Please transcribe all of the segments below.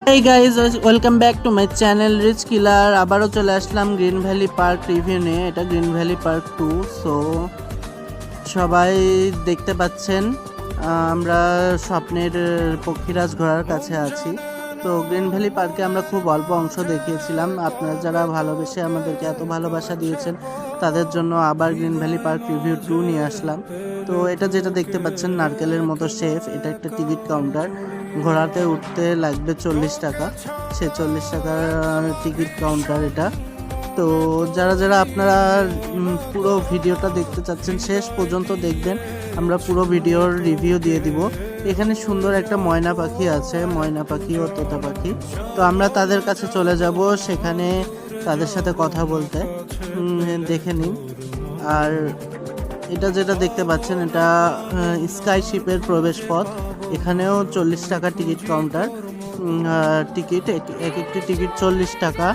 Hey guys, welcome back to my channel Rich Killer. আবারও চলে আসলাম green valley park review নিয়ে। এটা green valley park 2। So সবাই দেখতে পাচ্ছেন আমরা স্বপ্নের পক্ষীরাজ ঘোড়ার কাছে আছি। তো গ্রিন ভ্যালি পার্কে আমরা খুব অল্প অংশ দেখিয়েছিলাম। আপনারা যারা ভালোবেসে আমাদেরকে এত ভালোবাসা দিয়েছেন তাদের জন্য আবার গ্রিন ভ্যালি পার্ক রিভিউ 2 নিয়ে আসলাম। তো এটা যেটা দেখতে পাচ্ছেন নারকেলের মতো শেফ, এটা একটা টিকিট কাউন্টার। ঘোড়াতে উঠতে লাগবে 40 টাকা, সে 40 টাকার টিকিট কাউন্টার এটা। তো যারা যারা আপনারা পুরো ভিডিওটা দেখতে চাচ্ছেন শেষ পর্যন্ত দেখবেন, আমরা পুরো ভিডিওর রিভিউ দিয়ে দিব। এখানে সুন্দর একটা ময়না পাখি আছে, ময়না পাখি ও তোতা পাখি। তো আমরা তাদের কাছে চলে যাব, সেখানে তাদের সাথে কথা বলতে। দেখে নিন। আর এটা যেটা দেখতে পাচ্ছেন এটা স্কাই শিপের প্রবেশ পথ। এখানেও 40 টাকা টিকিট কাউন্টার। টিকিট এক একটি টিকিট 40 টাকা।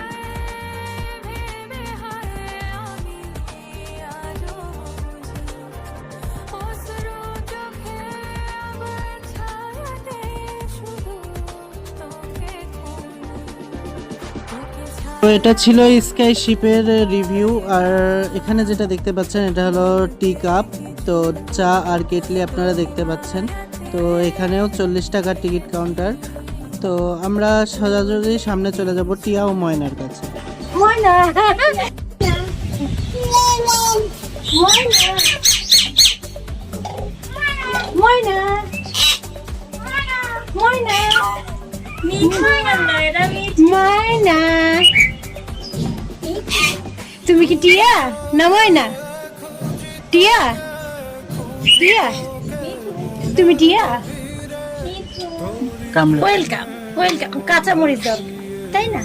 তো এটা ছিল স্কাই শিপের রিভিউ। আর এখানে যেটা দেখতে পাচ্ছেন এটা হলো টি কাপ। তো চা আর কেটলি আপনারা দেখতে পাচ্ছেন। তো এখানেও 40 টাকার টিকিট কাউন্টার। তো আমরা সোজাসুজি সামনে চলে যাব টিয়া ও ময়নার কাছে। ময়না ময়না ময়না ময়না, তুমি কি টিয়া না ময়না? টিয়া টিয়া তুমি টিয়া? Welcome welcome. কাঁচা মরিচ দরকার তাই না?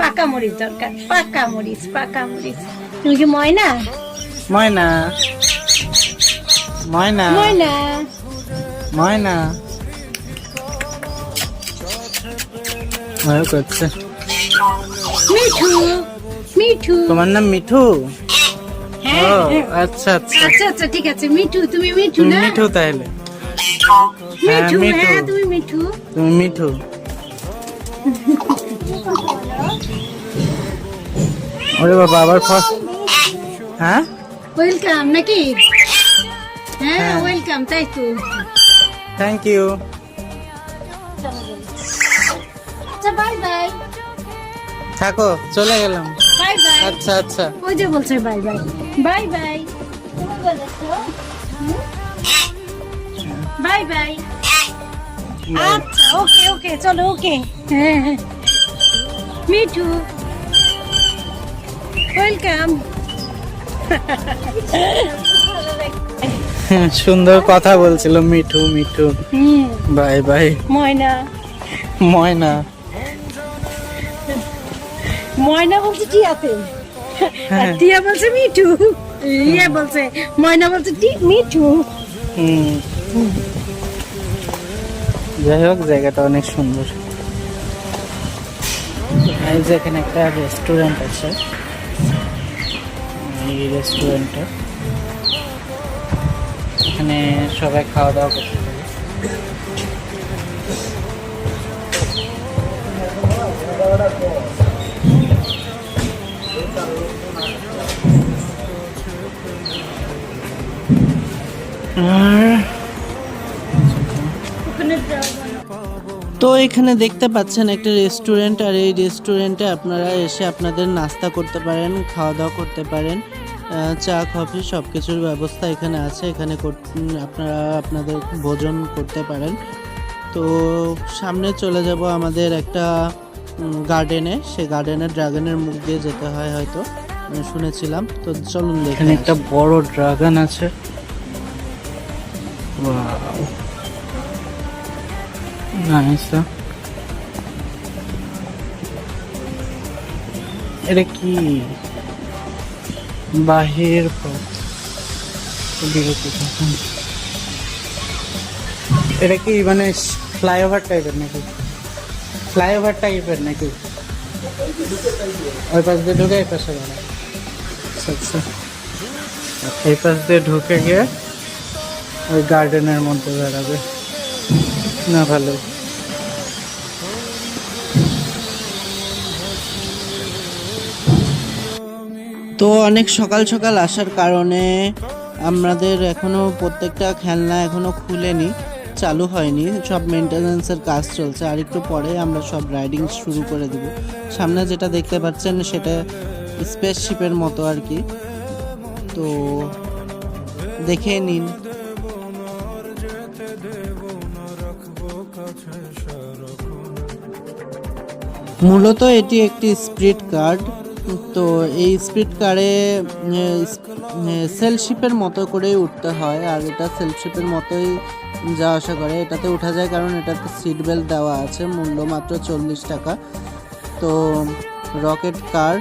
পাকা মরিচ দরকার, পাকা মরিচ পাকা মরিচ। তুমি কি ময়না? ময়না ময়না ময়না ময়না করছে। মিঠু মিঠু, তোমার নাম মিঠু? হ্যাঁ আচ্ছা আচ্ছা আচ্ছা আচ্ছা ঠিক আছে। মিঠু তুমি মিঠু না? মিঠু তাহলে মিঠু, মিঠু। হ্যাঁ তুমি মিঠু। তুমি মিঠু। ওরে বাবা, আবার হ্যাঁ ওয়েলকাম নাকি? হ্যাঁ ওয়েলকাম, তাই তো। Thank you. আচ্ছা বাই বাই। থাকো, চলে গেলাম। Bye bye. আচ্ছা আচ্ছা। ওই যে বলছে bye bye bye bye. Bye bye. আচ্ছা ওকে ওকে চলো ওকে। হ্যাঁ হ্যাঁ মিঠু ওয়েলকাম। সুন্দর কথা বলছিল মিঠু মিঠু। Bye bye. ময়না ময়না ময়না বলছে টিয়াতে, আর টিয়া বলছে মিঠু। ইয়ে বলছে ময়না বলছে মিঠু। যাই হোক, জায়গাটা অনেক সুন্দর। এই যে এখানে একটা রেস্টুরেন্ট আছে, এই রেস্টুরেন্টটা এখানে সবাই খাওয়া দাওয়া করতে পারে। তো এখানে দেখতে পাচ্ছেন একটা রেস্টুরেন্ট। আর এই রেস্টুরেন্টে আপনারা এসে আপনাদের নাস্তা করতে পারেন, খাওয়া দাওয়া করতে পারেন। চা কফি সব কিছুর ব্যবস্থা এখানে আছে। এখানে আপনারা আপনাদের ভোজন করতে পারেন। তো সামনে চলে যাব আমাদের একটা গার্ডেনে। সেই গার্ডেনে ড্রাগনের মুখ দিয়ে যেতে হয় হয়তো, শুনেছিলাম। তো চলুন দেখি। এখানে একটা বড় ড্রাগন আছে। Wow, nice. এটা কি বাহির পথ? এটা কি মানে ফ্লাইওভার টাইপের নাকি? ফ্লাইওভার টাইপের নাকি? ওই পাশ দিয়ে ঢুকে এই পাশে গেল। আচ্ছা, এই পাশ দিয়ে ঢুকে গিয়ে ওই গার্ডেনের মধ্যে বেড়াবে না। ভালো। তো অনেক সকাল সকাল আসার কারণে আমাদের এখনো প্রত্যেকটা খেলনা এখনো খুলেনি, চালু হয়নি, সব মেনটেন্যান্সের কাজ চলছে। আর একটু পরে আমরা সব রাইডিং শুরু করে দেব। সামনে যেটা দেখতে পাচ্ছেন সেটা স্পেসশিপের মতো আর কি, তো দেখে নিন। মূলত এটি একটি স্পিড কার্ড। তো এই স্পিড কারে সেলশিপের মতো করেই উঠতে হয়, আর এটা সেলশিপের মতোই যাওয়া আসা করে। এটাতে উঠা যায় কারণ এটাতে সিট বেল্ট দেওয়া আছে, মূল্য মাত্র 40 টাকা। তো রকেট কার,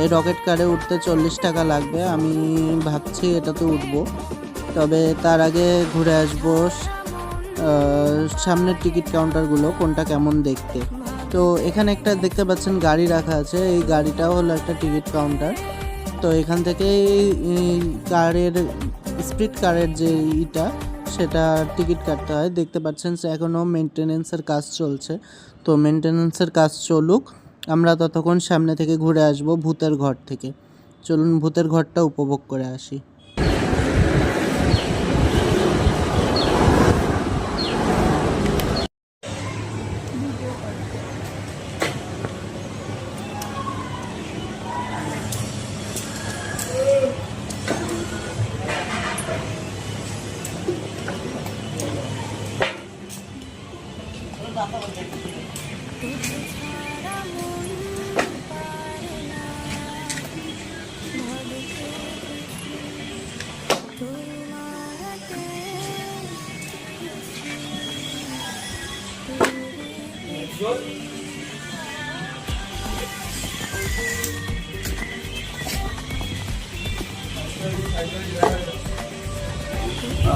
এই রকেট কারে উঠতে 40 টাকা লাগবে। আমি ভাবছি এটাতে উঠবো, তবে তার আগে ঘুরে আসবো সামনের টিকিট কাউন্টারগুলো কোনটা কেমন দেখতে। তো এখানে একটা দেখতে পাচ্ছেন গাড়ি রাখা আছে, এই গাড়িটাও হলো একটা টিকিট কাউন্টার। তো এখান থেকে কারের স্পিড কারের যে সেটা টিকিট কাটতে হয়। দেখতে পাচ্ছেন এখনও মেনটেনেন্সের কাজ চলছে, তো মেনটেনেন্সের কাজ চলুক, আমরা ততক্ষণ সামনে থেকে ঘুরে আসব ভূতের ঘর থেকে। চলুন ভূতের ঘরটা উপভোগ করে আসি।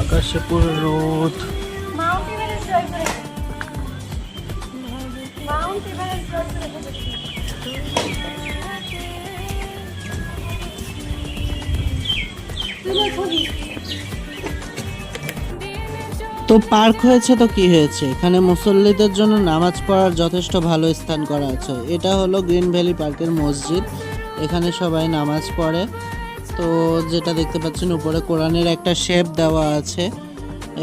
আকাশে পুরো রোদ। তো পার্ক হয়েছে তো কি হয়েছে, এখানে মুসল্লিদের জন্য নামাজ পড়ার যথেষ্ট ভালো স্থান করা আছে। এটা হলো গ্রিন ভ্যালি পার্কের মসজিদ, এখানে সবাই নামাজ পড়ে। তো যেটা দেখতে পাচ্ছেন উপরে কোরআনের একটা শেপ দেওয়া আছে,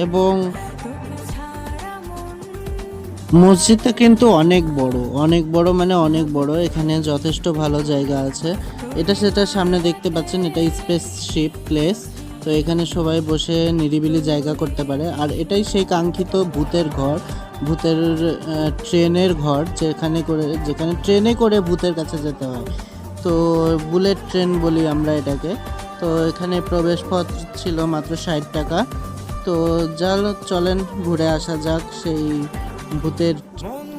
এবং মসজিদটা কিন্তু অনেক বড় মানে অনেক বড়। এখানে যথেষ্ট ভালো জায়গা আছে। এটা সেটার সামনে দেখতে পাচ্ছেন এটা স্পেসশিপ প্লেস। তো এখানে সবাই বসে নিরিবিলি জায়গা করতে পারে। আর এটাই সেই কাঙ্ক্ষিত ভূতের ঘর, ভূতের ট্রেনের ঘর, যেখানে ট্রেনে করে ভূতের কাছে যেতে হয়। তো বুলেট ট্রেন বলি আমরা এটাকে। তো এখানে প্রবেশ পথ ছিল মাত্র 60 টাকা। তো চলেন ঘুরে আসা যাক সেই ভূতের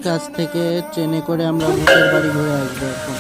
কাছ থেকে। ট্রেনে করে আমরা ভূতের বাড়ি ঘুরে আসবো এখন।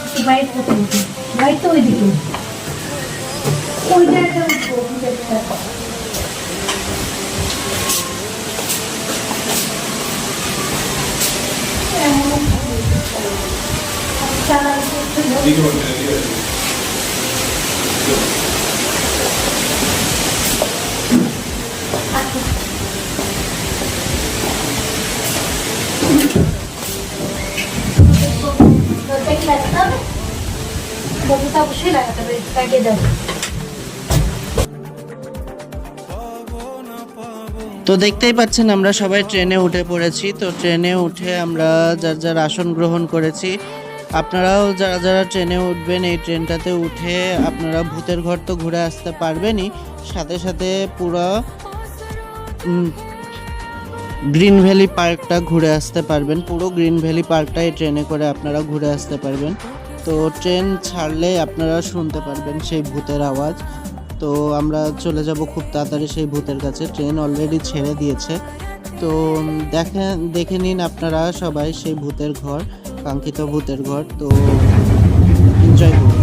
তো দেখতেই পাচ্ছেন আমরা সবাই ট্রেনে উঠে পড়েছি। তো ট্রেনে উঠে আমরা যার যার আসন গ্রহণ করেছি। আপনারাও যারা যারা ট্রেনে উঠবেন, এই ট্রেনটাতে উঠে আপনারা ভূতের ঘর তো ঘুরে আসতে পারবেনই, সাথে সাথে পুরো গ্রিন ভ্যালি পার্কটা ঘুরে আসতে পারবেন। পুরো গ্রিন ভ্যালি পার্কটা এই ট্রেনে করে আপনারা ঘুরে আসতে পারবেন। তো ট্রেন ছাড়লে আপনারা শুনতে পারবেন সেই ভূতের আওয়াজ। তো আমরা চলে যাব খুব তাড়াতাড়ি সেই ভূতের কাছে। ট্রেন অলরেডি ছেড়ে দিয়েছে। তো দেখে নিন আপনারা সবাই সেই ভূতের ঘর, কাঙ্ক্ষিত ভূতের ঘর। তো এনজয় করুন।